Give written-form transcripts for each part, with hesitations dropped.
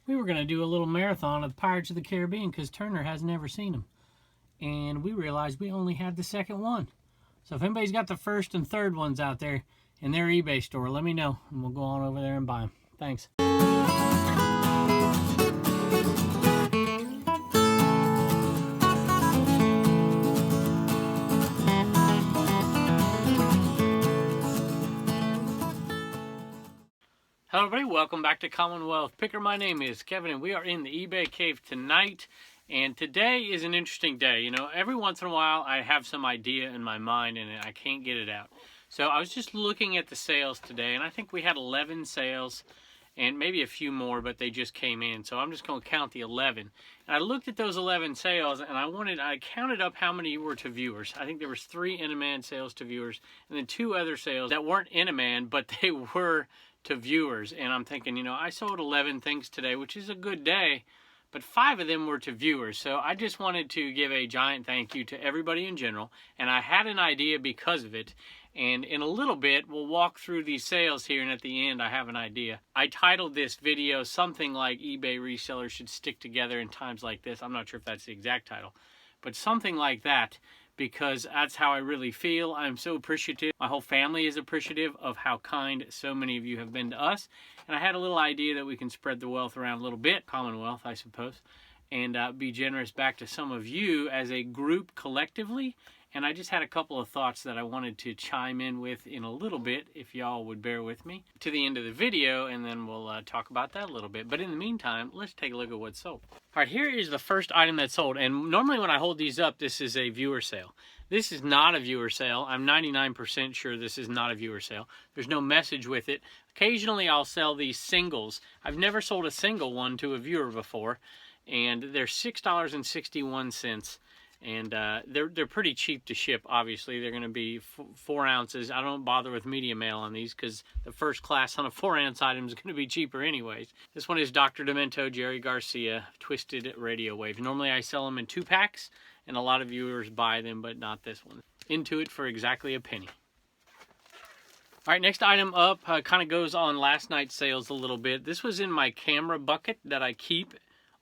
we were going to do a little marathon of the Pirates of the Caribbean because Turner has never seen them. And we realized we only had the second one. So if anybody's got the first and third ones out there in their eBay store, let me know, and we'll go on over there and buy them. Thanks. Hello everybody, welcome back to Commonwealth Picker. My name is Kevin and we are in the eBay cave tonight. And today is an interesting day. You know, every once in a while I have some idea in my mind and I can't get it out. So I was just looking at the sales today and I think we had 11 sales and maybe a few more, but they just came in. So I'm just going to count the 11. And I looked at those 11 sales and I counted up how many were to viewers. I think there was 3 Eneman sales to viewers and then 2 other sales that weren't Eneman, but they were to viewers. And I'm thinking, you know, I sold 11 things today, which is a good day, but 5 of them were to viewers. So I just wanted to give a giant thank you to everybody in general. And I had an idea because of it. And in a little bit, we'll walk through these sales here. And at the end, I have an idea. I titled this video something like eBay resellers should stick together in times like this. I'm not sure if that's the exact title, but something like that, because that's how I really feel. I'm so appreciative. My whole family is appreciative of how kind so many of you have been to us. And I had a little idea that we can spread the wealth around a little bit, Commonwealth, I suppose, and be generous back to some of you as a group collectively. And I just had a couple of thoughts that I wanted to chime in with in a little bit, if y'all would bear with me, to the end of the video, and then we'll talk about that a little bit. But in the meantime, let's take a look at what's sold. All right, here is the first item that's sold. And normally when I hold these up, this is a viewer sale. This is not a viewer sale. I'm 99% sure this is not a viewer sale. There's no message with it. Occasionally I'll sell these singles. I've never sold a single one to a viewer before. And they're $6.61. And they're pretty cheap to ship, obviously. They're going to be 4 ounces. I don't bother with media mail on these because the first class on a 4-ounce item is going to be cheaper anyways. This one is Dr. Demento, Jerry Garcia, Twisted Radio Waves. Normally I sell them in 2 packs, and a lot of viewers buy them, but not this one. Into it for exactly a penny. All right, next item up kind of goes on last night's sales a little bit. This was in my camera bucket that I keep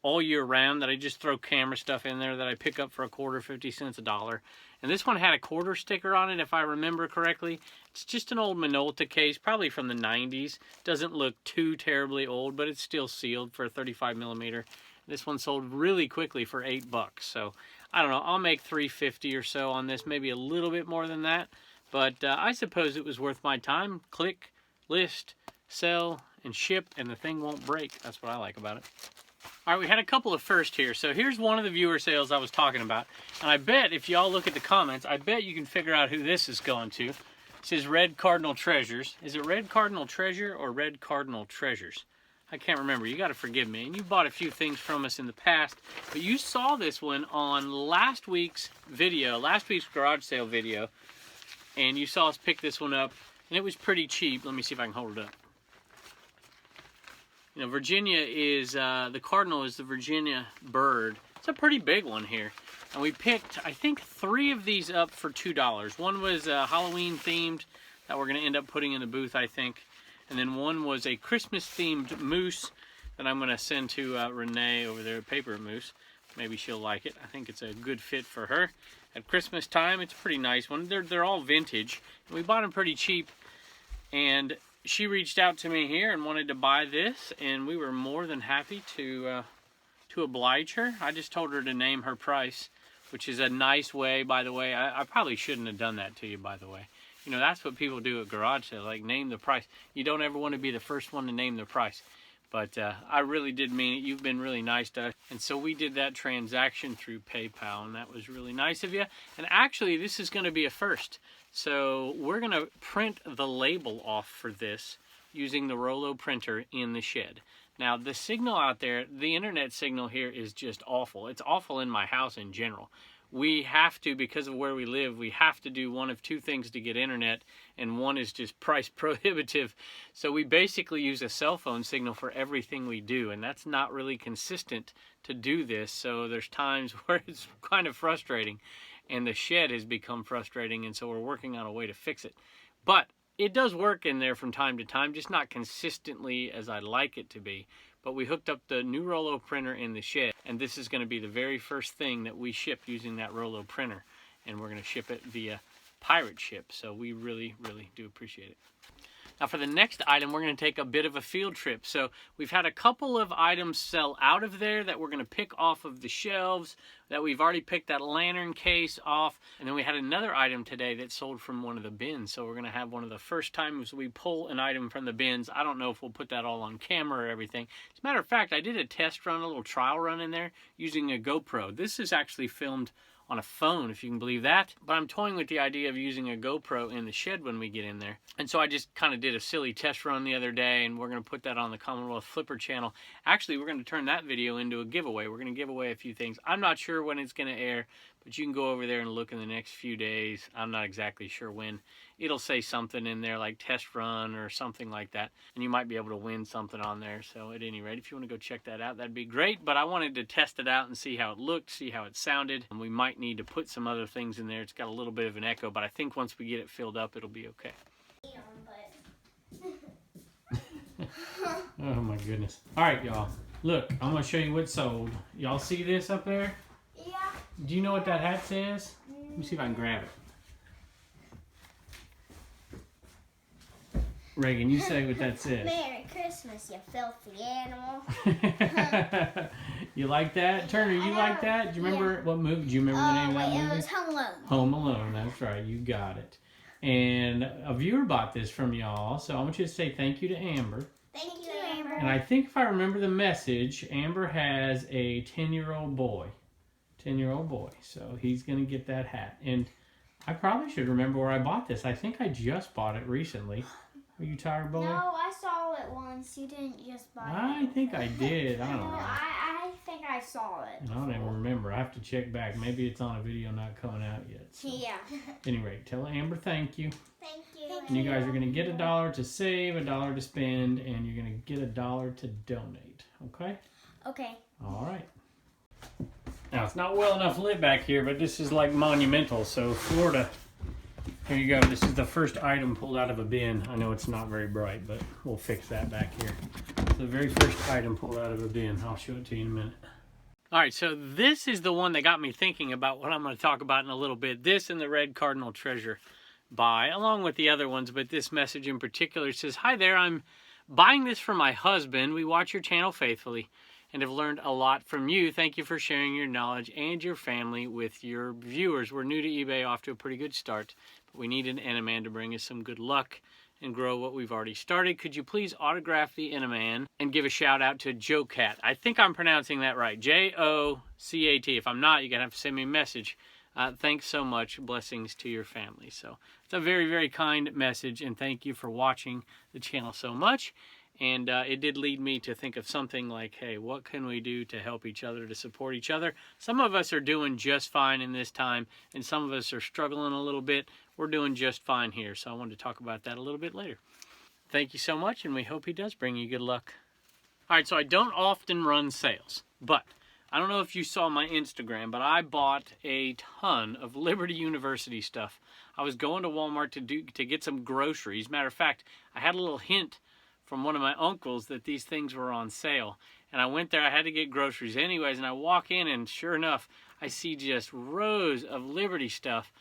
all year round, that I just throw camera stuff in there that I pick up for a quarter, 50 cents, $1. And this one had a quarter sticker on it, if I remember correctly. It's just an old Minolta case, probably from the 90s. Doesn't look too terribly old, but it's still sealed for a 35 millimeter. This one sold really quickly for $8. So I don't know, I'll make $3.50 or so on this, maybe a little bit more than that. But I suppose it was worth my time. Click, list, sell, and ship, and the thing won't break. That's what I like about it. All right, we had a couple of first here. So here's one of the viewer sales I was talking about. And I bet if y'all look at the comments, I bet you can figure out who this is going to. It says Red Cardinal Treasures. Is it Red Cardinal Treasure or Red Cardinal Treasures? I can't remember. You got to forgive me. And you bought a few things from us in the past. But you saw this one on last week's video, last week's garage sale video. And you saw us pick this one up. And it was pretty cheap. Let me see if I can hold it up. You know, Virginia is, the cardinal is the Virginia bird. It's a pretty big one here. And we picked, I think, 3 of these up for $2. One was Halloween themed that we're going to end up putting in the booth, I think. And then one was a Christmas themed moose that I'm going to send to Renee over there, Paper Moose. Maybe she'll like it. I think it's a good fit for her. At Christmas time, it's a pretty nice one. They're all vintage. And we bought them pretty cheap. And she reached out to me here and wanted to buy this, and we were more than happy to oblige her. I just told her to name her price, which is a nice way, by the way. I probably shouldn't have done that to you, by the way. You know, that's what people do at garage sales, like name the price. You don't ever want to be the first one to name the price. But I really did mean it. You've been really nice to us. And so we did that transaction through PayPal, and that was really nice of you. And actually, this is going to be a first. So we're going to print the label off for this using the Rollo printer in the shed. Now, the signal out there, the internet signal here is just awful. It's awful in my house in general. We have to, because of where we live, we have to do one of 2 things to get internet, and one is just price prohibitive. So we basically use a cell phone signal for everything we do, and that's not really consistent to do this. So there's times where it's kind of frustrating, and the shed has become frustrating, and so we're working on a way to fix it. But it does work in there from time to time, just not consistently as I'd like it to be. but we hooked up the new Rollo printer in the shed, and this is going to be the very first thing that we ship using that Rollo printer, and we're going to ship it via pirate ship, so we really do appreciate it. Now for the next item, we're going to take a bit of a field trip. So we've had a couple of items sell out of there that we're going to pick off of the shelves, that we've already picked that lantern case off. And then we had another item today that sold from one of the bins. So we're going to have one of the first times we pull an item from the bins. I don't know if we'll put that all on camera or everything. As a matter of fact, I did a test run, a little trial run in there using a GoPro. This is actually filmed on a phone, if you can believe that. But I'm toying with the idea of using a GoPro in the shed when we get in there. And so I just kind of did a silly test run the other day, and we're going to put that on the Commonwealth Flipper channel. Actually, we're going to turn that video into a giveaway. We're going to give away a few things. I'm not sure when it's going to air, but you can go over there and look in the next few days. I'm not exactly sure when. It'll say something in there like test run or something like that, and you might be able to win something on there. So at any rate, if you want to go check that out, that'd be great. But I wanted to test it out and see how it looked, see how it sounded. And we might need to put some other things in there. It's got a little bit of an echo, but I think once we get it filled up, it'll be okay. Oh my goodness. All right, y'all. Look, I'm going to show you what sold. Y'all see this up there? Yeah. Do you know what that hat says? Let me see if I can grab it. Reagan, you say what that says. Merry Christmas, you filthy animal. You like that? Turner, you like that? Do you remember what movie? Do you remember the name of that movie? It was Home Alone. Home Alone, that's right. You got it. And a viewer bought this from y'all, so I want you to say thank you to Amber. Thank you, Amber. And I think if I remember the message, Amber has a 10-year-old boy. 10-year-old boy. So he's going to get that hat. And I probably should remember where I bought this. I think I just bought it recently. Are you tired, boy? No, I saw it once. You didn't just buy it. I think I did. I don't know. I think I saw it. I don't even remember. I have to check back. Maybe it's on a video not coming out yet. So. Yeah. Anyway, tell Amber thank you. Thank you. And you guys are going to get $1 to save, $1 to spend, and you're going to get $1 to donate. Okay? Okay. All right. Now, it's not well enough lit back here, but this is like monumental. So, Florida... Here you go. This is the first item pulled out of a bin. I know it's not very bright, but we'll fix that back here. It's the very first item pulled out of a bin. I'll show it to you in a minute. All right, so this is the one that got me thinking about what I'm going to talk about in a little bit. This and the Red Cardinal Treasure buy, along with the other ones, but this message in particular says, "Hi there, I'm buying this for my husband. We watch your channel faithfully and have learned a lot from you. Thank you for sharing your knowledge and your family with your viewers. We're new to eBay, off to a pretty good start. But we need an Eneman to bring us some good luck and grow what we've already started. Could you please autograph the Eneman and give a shout out to Joe Cat?" I think I'm pronouncing that right. J-O-C-A-T. If I'm not, you're going to have to send me a message. Thanks so much. Blessings to your family. So it's a very kind message, and thank you for watching the channel so much. And it did lead me to think of something like, hey, what can we do to help each other, to support each other? Some of us are doing just fine in this time, and some of us are struggling a little bit. We're doing just fine here, so I wanted to talk about that a little bit later. Thank you so much, and we hope he does bring you good luck. All right, so I don't often run sales, but I don't know if you saw my Instagram, but I bought a ton of Liberty University stuff. I was going to Walmart to get some groceries. Matter of fact, I had a little hint from one of my uncles that these things were on sale. And I went there, I had to get groceries anyways, and I walk in and sure enough, I see just rows of Liberty stuff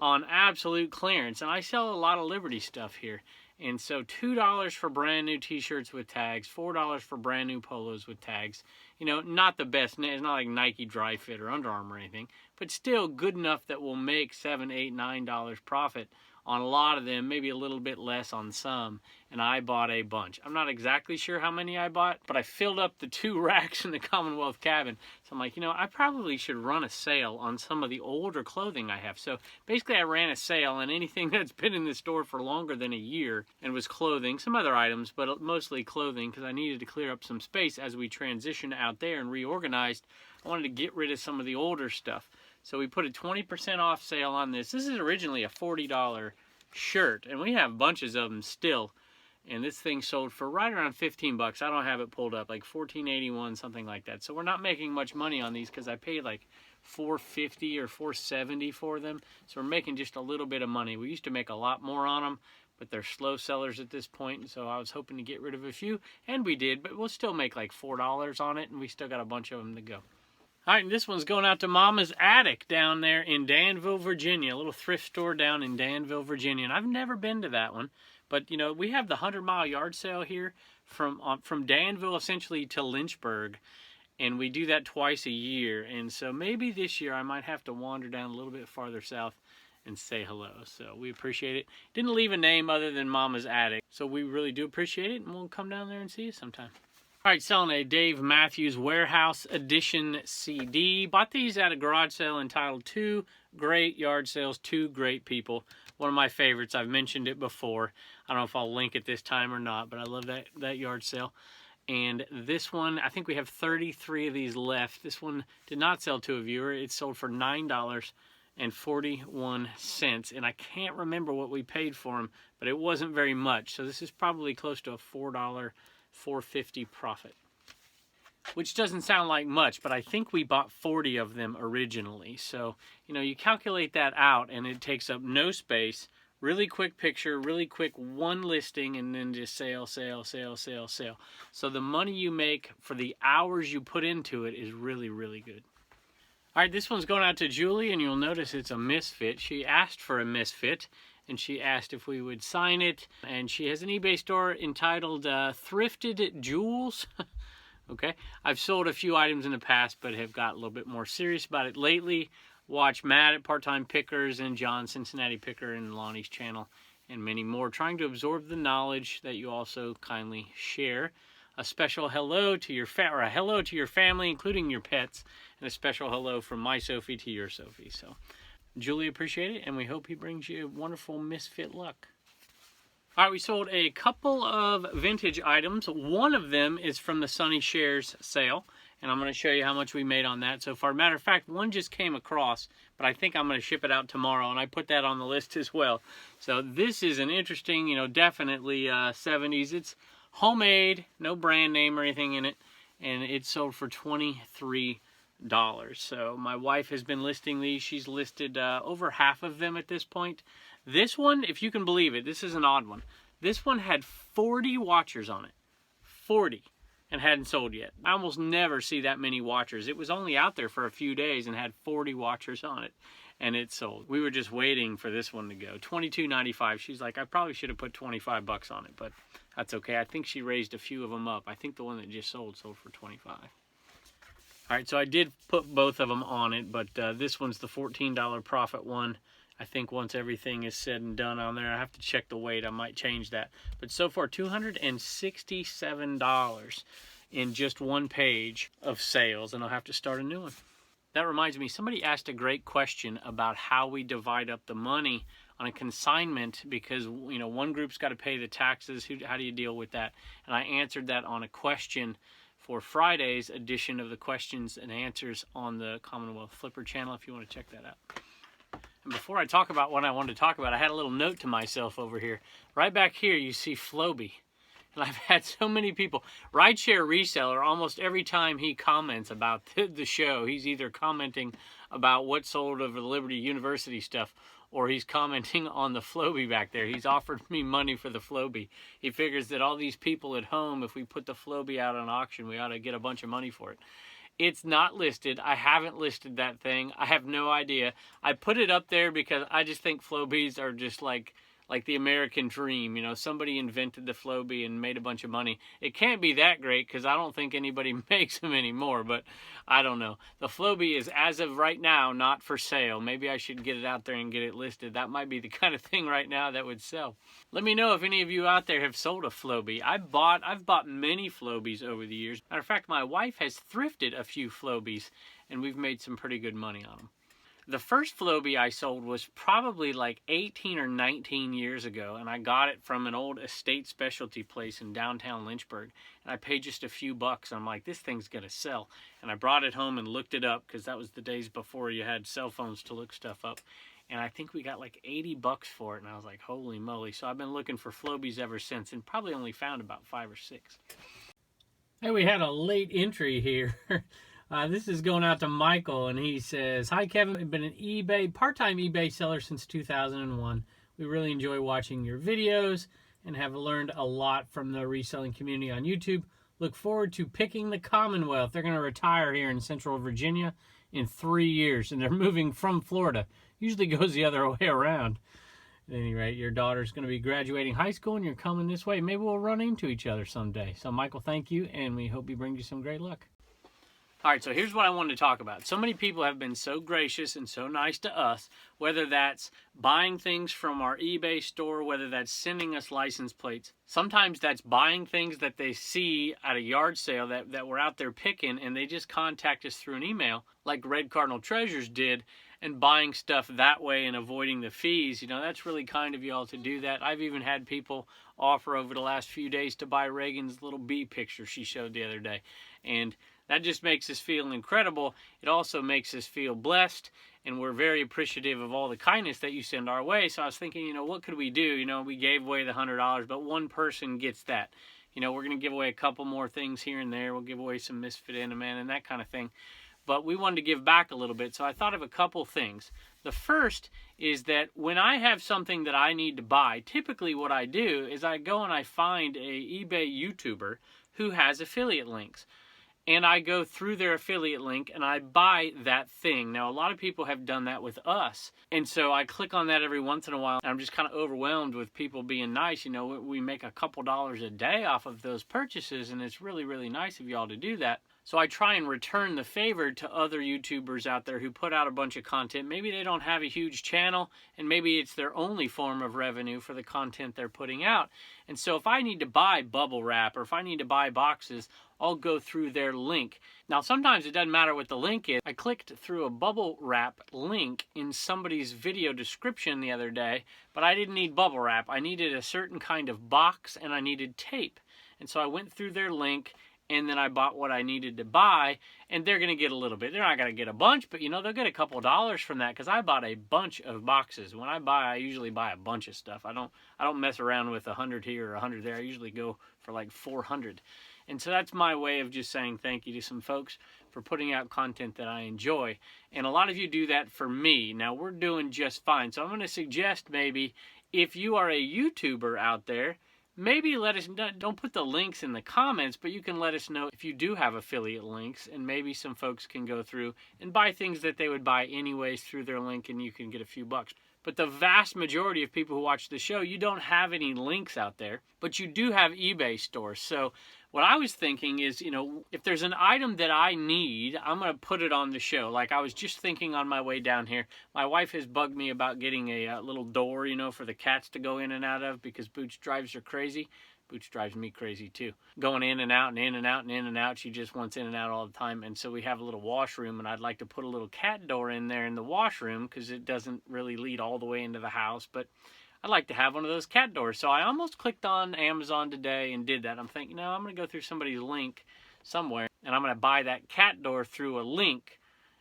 on absolute clearance. And I sell a lot of Liberty stuff here. And so $2 for brand new t-shirts with tags, $4 for brand new polos with tags. You know, not the best, it's not like Nike Dry Fit or Under Armour or anything, but still good enough that we'll make $7, $8, $9 profit on a lot of them, maybe a little bit less on some, and I bought a bunch. I'm not exactly sure how many I bought, but I filled up the 2 racks in the Commonwealth cabin. So I'm like, you know, I probably should run a sale on some of the older clothing I have. So basically I ran a sale on anything that's been in the store for longer than a year and was clothing, some other items, but mostly clothing because I needed to clear up some space as we transitioned out there and reorganized. I wanted to get rid of some of the older stuff. So we put a 20% off sale on this. This is originally a $40 shirt, and we have bunches of them still. And this thing sold for right around 15 bucks. I don't have it pulled up, like $14.81, something like that. So we're not making much money on these because I paid like $4.50 or $4.70 for them. So we're making just a little bit of money. We used to make a lot more on them, but they're slow sellers at this point, and so I was hoping to get rid of a few, and we did, but we'll still make like $4 on it, and we still got a bunch of them to go. All right, and this one's going out to Mama's Attic down there in Danville, Virginia, a little thrift store down in Danville, Virginia, and I've never been to that one, but you know, we have the 100-mile yard sale here from Danville essentially to Lynchburg, and we do that twice a year, and so maybe this year I might have to wander down a little bit farther south and say hello. So we appreciate it. Didn't leave a name other than Mama's Attic, so we really do appreciate it, and we'll come down there and see you sometime. All right, selling a Dave Matthews Warehouse Edition CD. Bought these at a garage sale entitled Two Great Yard Sales, Two Great People. One of my favorites. I've mentioned it before. I don't know if I'll link it this time or not, but I love that yard sale. And this one, I think we have 33 of these left. This one did not sell to a viewer. It sold for $9.41, and I can't remember what we paid for them, but it wasn't very much. So this is probably close to a $4.50 profit, which doesn't sound like much, but I think we bought 40 of them originally. So, you know, you calculate that out, and it takes up no space. Really quick picture, really quick one listing, and then just sale, sale, sale, sale, sale. So the money you make for the hours you put into it is really, really good. All right, this one's going out to Julie, and you'll notice it's a misfit. She asked for a misfit, and she asked if we would sign it. And she has an eBay store entitled Thrifted Jewels. Okay, I've sold a few items in the past, but have got a little bit more serious about it lately. Watch Matt at Part-Time Pickers and John Cincinnati Picker and Lonnie's channel and many more, trying to absorb the knowledge that you also kindly share. A special hello to your family, including your pets, and a special hello from my Sophie to your Sophie. So, Julie, appreciate it, and we hope he brings you wonderful misfit luck. All right, we sold a couple of vintage items. One of them is from the Sunny Shares sale, and I'm going to show you how much we made on that so far. Matter of fact, one just came across, but I think I'm going to ship it out tomorrow, and I put that on the list as well. So this is an interesting, you know, definitely 70s. It's homemade, no brand name or anything in it, and it sold for $23. So my wife has been listing these. She's listed over half of them at this point. This one, if you can believe it, this is an odd one. This one had 40 watchers on it. 40. And hadn't sold yet. I almost never see that many watchers. It was only out there for a few days and had 40 watchers on it, and it sold. We were just waiting for this one to go. $22.95. She's like, I probably should have put 25 bucks on it, but that's okay. I think she raised a few of them up. I think the one that just sold for 25. All right, so I did put both of them on it, but this one's the $14 profit one. I think once everything is said and done on there, I have to check the weight. I might change that. But so far, $267 in just one page of sales, and I'll have to start a new one. That reminds me, somebody asked a great question about how we divide up the money on a consignment, because, you know, one group's got to pay the taxes. How do you deal with that? And I answered that on a question for Friday's edition of the questions and answers on the Commonwealth Flipper channel, if you want to check that out. And before I talk about what I wanted to talk about, I had a little note to myself over here. Right back here, you see Floby. And I've had so many people. Rideshare Reseller, almost every time he comments about the show, he's either commenting about what sold over the Liberty University stuff, or he's commenting on the Floby back there. He's offered me money for the Floby. He figures that all these people at home, if we put the Floby out on auction, we ought to get a bunch of money for it. It's not listed. I haven't listed that thing. I have no idea. I put it up there because I just think Flobies are just like the American dream. You know, somebody invented the Floby and made a bunch of money. It can't be that great because I don't think anybody makes them anymore, but I don't know. The Floby is, as of right now, not for sale. Maybe I should get it out there and get it listed. That might be the kind of thing right now that would sell. Let me know if any of you out there have sold a Floby. I've bought many Flobies over the years. Matter of fact, my wife has thrifted a few Flobies, and we've made some pretty good money on them. The first Floby I sold was probably like 18 or 19 years ago, and I got it from an old estate specialty place in downtown Lynchburg, and I paid just a few bucks. I'm like, this thing's gonna sell. And I brought it home and looked it up, because that was the days before you had cell phones to look stuff up. And I think we got like 80 bucks for it, and I was like, holy moly. So I've been looking for Flobies ever since, and probably only found about 5 or 6. Hey, we had a late entry here. This is going out to Michael, and he says, hi, Kevin. I've been an part-time eBay seller since 2001. We really enjoy watching your videos and have learned a lot from the reselling community on YouTube. Look forward to picking the Commonwealth. They're going to retire here in Central Virginia in 3 years, and they're moving from Florida. Usually goes the other way around. At any rate, your daughter's going to be graduating high school, and you're coming this way. Maybe we'll run into each other someday. So, Michael, thank you, and we hope he brings you some great luck. All right, so here's what I wanted to talk about. So many people have been so gracious and so nice to us, whether that's buying things from our eBay store, whether that's sending us license plates. Sometimes that's buying things that they see at a yard sale that we're out there picking, and they just contact us through an email, like Red Cardinal Treasures did, and buying stuff that way and avoiding the fees. You know, that's really kind of y'all to do that. I've even had people offer over the last few days to buy Reagan's little bee picture she showed the other day. And that just makes us feel incredible. It also makes us feel blessed, and we're very appreciative of all the kindness that you send our way. So I was thinking, you know, what could we do? You know, we gave away the $100, but one person gets that. You know, we're going to give away a couple more things here and there. We'll give away some Misfit Eneman and that kind of thing. But we wanted to give back a little bit, so I thought of a couple things. The first is that when I have something that I need to buy, typically what I do is I go and I find a eBay YouTuber who has affiliate links. And I go through their affiliate link and I buy that thing. Now, a lot of people have done that with us. And so I click on that every once in a while. And I'm just kind of overwhelmed with people being nice. You know, we make a couple dollars a day off of those purchases, and it's really, really nice of y'all to do that. So I try and return the favor to other YouTubers out there who put out a bunch of content. Maybe they don't have a huge channel, and maybe it's their only form of revenue for the content they're putting out. And so if I need to buy bubble wrap or if I need to buy boxes, I'll go through their link. Now, sometimes it doesn't matter what the link is. I clicked through a bubble wrap link in somebody's video description the other day, but I didn't need bubble wrap. I needed a certain kind of box, and I needed tape. And so I went through their link, and then I bought what I needed to buy, and they're going to get a little bit. They're not going to get a bunch, but, you know, they'll get a couple dollars from that because I bought a bunch of boxes. When I buy, I usually buy a bunch of stuff. I don't mess around with 100 here or 100 there. I usually go for like 400. And so that's my way of just saying thank you to some folks for putting out content that I enjoy. And a lot of you do that for me. Now, we're doing just fine. So I'm going to suggest maybe if you are a YouTuber out there, maybe let us, don't put the links in the comments, but you can let us know if you do have affiliate links, and maybe some folks can go through and buy things that they would buy anyways through their link, and you can get a few bucks. But the vast majority of people who watch the show, you don't have any links out there, but you do have eBay stores. So what I was thinking is, you know, if there's an item that I need, I'm going to put it on the show. Like I was just thinking on my way down here, my wife has bugged me about getting a little door, you know, for the cats to go in and out of because Boots drives her crazy. Boots drives me crazy too. Going in and out and in and out and in and out. She just wants in and out all the time. And so we have a little washroom, and I'd like to put a little cat door in there in the washroom because it doesn't really lead all the way into the house. But I'd like to have one of those cat doors. So I almost clicked on Amazon today and did that. I'm thinking, no, I'm going to go through somebody's link somewhere, and I'm going to buy that cat door through a link,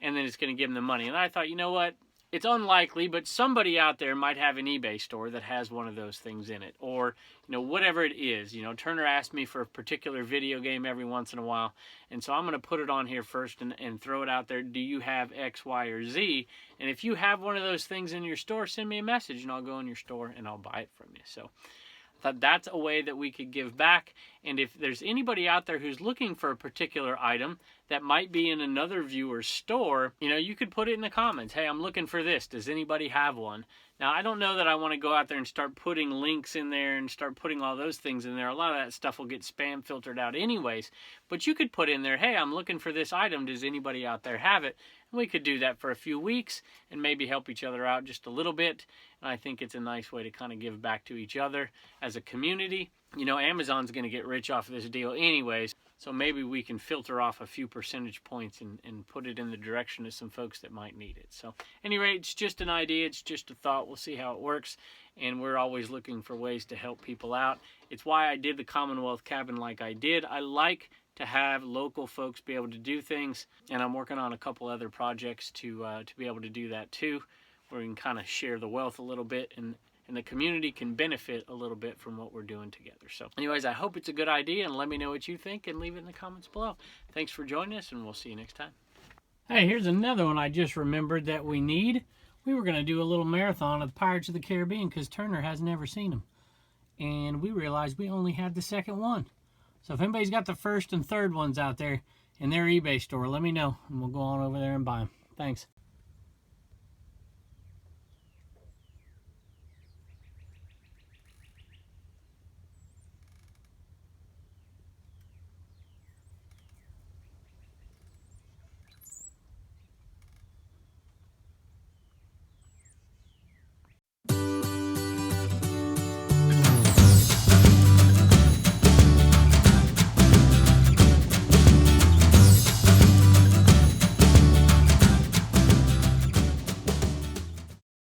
and then it's going to give them the money. And I thought, you know what? It's unlikely, but somebody out there might have an eBay store that has one of those things in it. Or, you know, whatever it is. You know, Turner asked me for a particular video game every once in a while. And so I'm going to put it on here first and throw it out there. Do you have X, Y, or Z? And if you have one of those things in your store, send me a message, and I'll go in your store and I'll buy it from you. So I thought that's a way that we could give back. And if there's anybody out there who's looking for a particular item that might be in another viewer's store, you know, you could put it in the comments. Hey, I'm looking for this. Does anybody have one? Now, I don't know that I want to go out there and start putting links in there and start putting all those things in there. A lot of that stuff will get spam filtered out anyways. But you could put in there, hey, I'm looking for this item. Does anybody out there have it? And we could do that for a few weeks and maybe help each other out just a little bit. And I think it's a nice way to kind of give back to each other as a community. You know, Amazon's going to get rich off of this deal anyways, so maybe we can filter off a few percentage points and put it in the direction of some folks that might need it. So anyway, it's just an idea. It's just a thought. We'll see how it works, and we're always looking for ways to help people out. It's why I did the Commonwealth cabin like I did. I like to have local folks be able to do things, and I'm working on a couple other projects to be able to do that too, where we can kind of share the wealth a little bit, and the community can benefit a little bit from what we're doing together. So anyways, I hope it's a good idea, and let me know what you think and leave it in the comments below. Thanks for joining us, and we'll see you next time. Hey, here's another one I just remembered that we need. we were going to do a little marathon of the Pirates of the Caribbean because Turner has never seen them. And we realized we only had the second one. So if anybody's got the first and third ones out there in their eBay store, let me know, and we'll go on over there and buy them. Thanks.